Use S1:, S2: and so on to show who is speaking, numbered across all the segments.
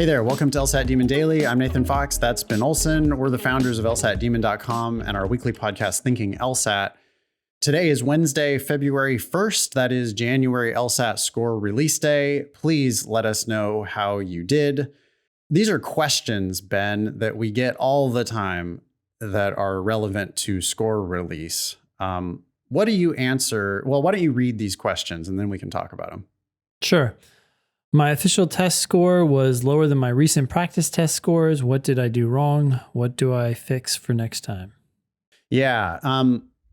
S1: Hey there, welcome to LSAT Demon Daily. I'm Nathan Fox. That's Ben Olson. We're the founders of LSATdemon.com and our weekly podcast, Thinking LSAT. Today is Wednesday, February 1st. That is January LSAT score release day. Please let us know how you did. These are questions, Ben, that we get all the time that are relevant to score release. What do you answer? Well, why don't you read these questions and then we can talk about them?
S2: Sure. My official test score was lower than my recent practice test scores. What did I do wrong? What do I fix for next time?
S1: Yeah.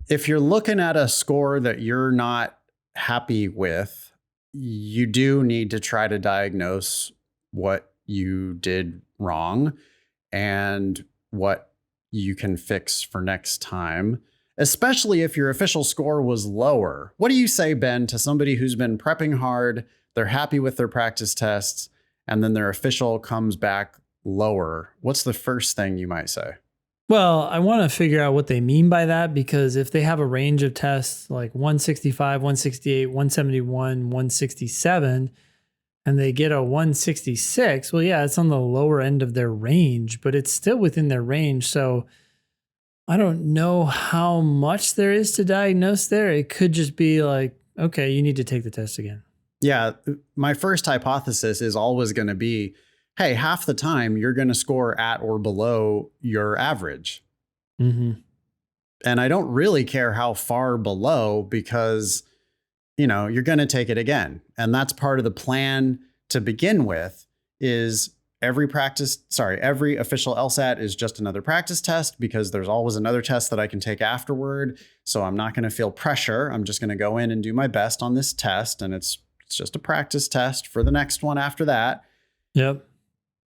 S1: If you're looking at a score that you're not happy with, you do need to try to diagnose what you did wrong and what you can fix for next time, especially if your official score was lower. What do you say, Ben, to somebody who's been prepping hard, they're happy with their practice tests, and then their official comes back lower? What's the first thing you might say?
S2: Well, I want to figure out what they mean by that, because if they have a range of tests like 165, 168, 171, 167, and they get a 166, well, yeah, it's on the lower end of their range, but it's still within their range. So I don't know how much there is to diagnose there. It could just be like, okay, you need to take the test again.
S1: Yeah, my first hypothesis is always going to be, hey, half the time you're going to score at or below your average.
S2: Mm-hmm.
S1: And I don't really care how far below, because, you're going to take it again. And that's part of the plan to begin with, is every official LSAT is just another practice test, because there's always another test that I can take afterward. So I'm not going to feel pressure. I'm just going to go in and do my best on this test. And it's just a practice test for the next one after that.
S2: Yep.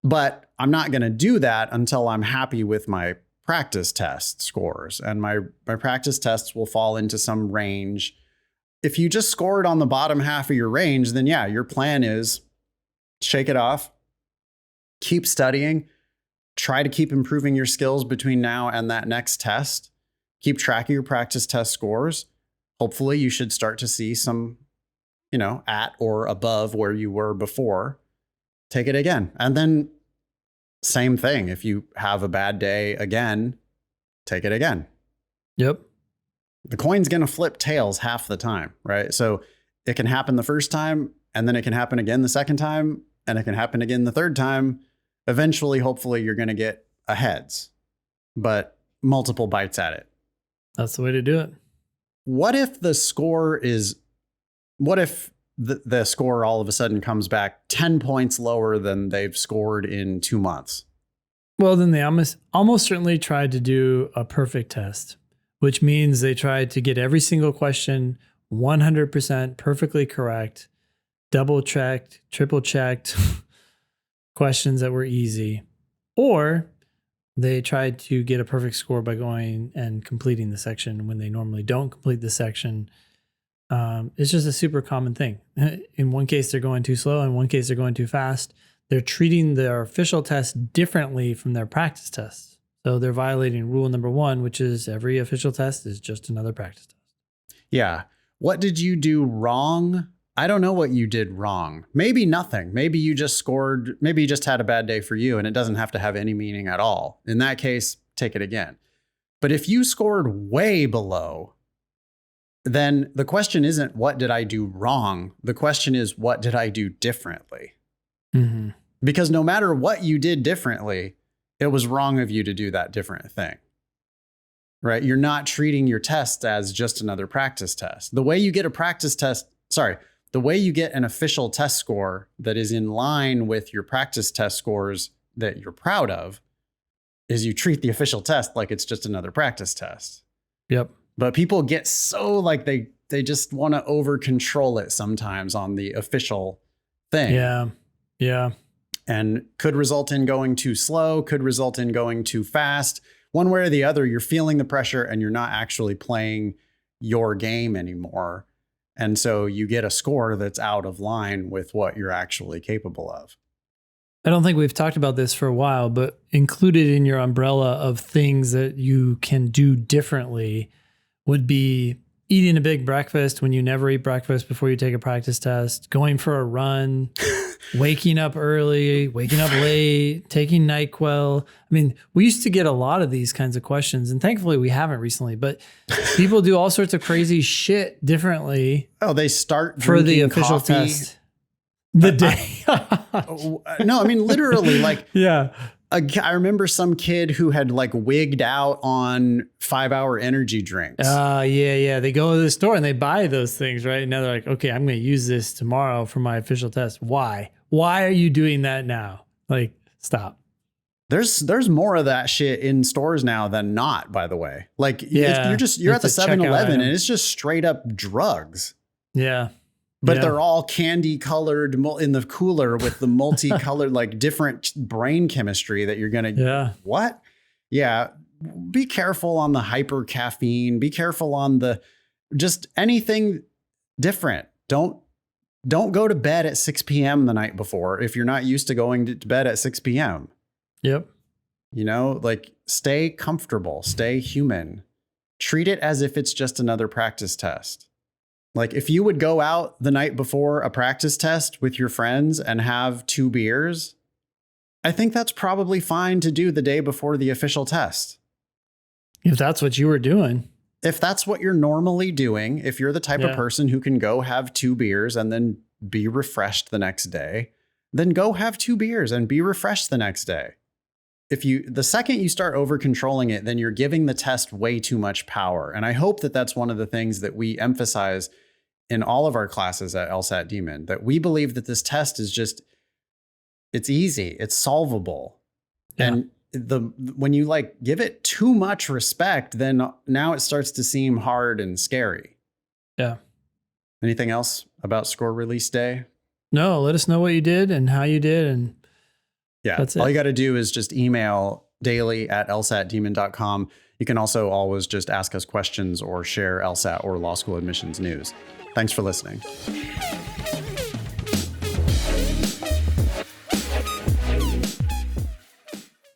S1: But I'm not going to do that until I'm happy with my practice test scores. And my practice tests will fall into some range. If you just scored on the bottom half of your range, then yeah, your plan is shake it off, keep studying, try to keep improving your skills between now and that next test, keep track of your practice test scores. Hopefully you should start to see some, at or above where you were before. Take it again. And then same thing. If you have a bad day again, take it again.
S2: Yep.
S1: The coin's going to flip tails half the time, right? So it can happen the first time, and then it can happen again the second time, and it can happen again the third time. Eventually, hopefully, you're going to get a heads, but multiple bites at it.
S2: That's the way to do it.
S1: What if the score all of a sudden comes back 10 points lower than they've scored in 2 months?
S2: Well, then they almost certainly tried to do a perfect test, which means they tried to get every single question 100% perfectly correct, double checked, triple checked questions that were easy, or they tried to get a perfect score by going and completing the section when they normally don't complete the section. It's just a super common thing. In one case, they're going too slow. In one case, they're going too fast. They're treating their official test differently from their practice tests. So they're violating rule number 1, which is every official test is just another practice test.
S1: Yeah. What did you do wrong? I don't know what you did wrong. Maybe nothing. Maybe you just had a bad day for you and it doesn't have to have any meaning at all. In that case, take it again. But if you scored way below, then the question isn't what did I do wrong? The question is, what did I do differently?
S2: Mm-hmm.
S1: Because no matter what you did differently, it was wrong of you to do that different thing, right? You're not treating your test as just another practice test. The way you get the way you get an official test score that is in line with your practice test scores that you're proud of is you treat the official test like it's just another practice test.
S2: Yep.
S1: But people get so like they just want to over control it sometimes on the official thing.
S2: Yeah. Yeah.
S1: And could result in going too slow, could result in going too fast. One way or the other, you're feeling the pressure and you're not actually playing your game anymore. And so you get a score that's out of line with what you're actually capable of.
S2: I don't think we've talked about this for a while, but included in your umbrella of things that you can do differently would be eating a big breakfast when you never eat breakfast before you take a practice test, going for a run, waking up early, waking up late, taking NyQuil. I mean, we used to get a lot of these kinds of questions, and thankfully we haven't recently, but people do all sorts of crazy shit differently.
S1: Oh, they start
S2: for the
S1: drinking
S2: official
S1: coffee
S2: test. The day.
S1: No, I mean, literally, like,
S2: Yeah.
S1: I remember some kid who had like wigged out on 5-hour energy drinks.
S2: Yeah. They go to the store and they buy those things, right? And now they're like, okay, I'm going to use this tomorrow for my official test. Why? Why are you doing that now? Like, stop.
S1: There's more of that shit in stores now than not, by the way. Like,
S2: Yeah,
S1: you're at the
S2: it's a checkout
S1: 7-Eleven
S2: item.
S1: and it's just straight up drugs.
S2: Yeah.
S1: But
S2: Yeah.
S1: they're all candy colored in the cooler with the multicolored, like different brain chemistry that you're going to,
S2: Yeah.
S1: what? Yeah. Be careful on the hyper caffeine. Be careful on the, just anything different. Don't go to bed at 6 p.m. the night before if you're not used to going to bed at 6 p.m.
S2: Yep.
S1: You know, like, stay comfortable, stay human, treat it as if it's just another practice test. Like, if you would go out the night before a practice test with your friends and have 2 beers, I think that's probably fine to do the day before the official test.
S2: If that's what you were doing.
S1: If that's what you're normally doing, if you're the type of person who can go have 2 beers and then be refreshed the next day, then go have 2 beers and be refreshed the next day. The second you start over controlling it, then you're giving the test way too much power. And I hope that that's one of the things that we emphasize in all of our classes at LSAT Demon, that we believe that this test is just, it's easy, it's solvable. Yeah. And when you like give it too much respect, then now it starts to seem hard and scary.
S2: Yeah.
S1: Anything else about score release day?
S2: No, let us know what you did and how you did. And
S1: yeah,
S2: that's it.
S1: All you got to do is just email daily@lsatdemon.com. You can also always just ask us questions or share LSAT or law school admissions news. Thanks for listening.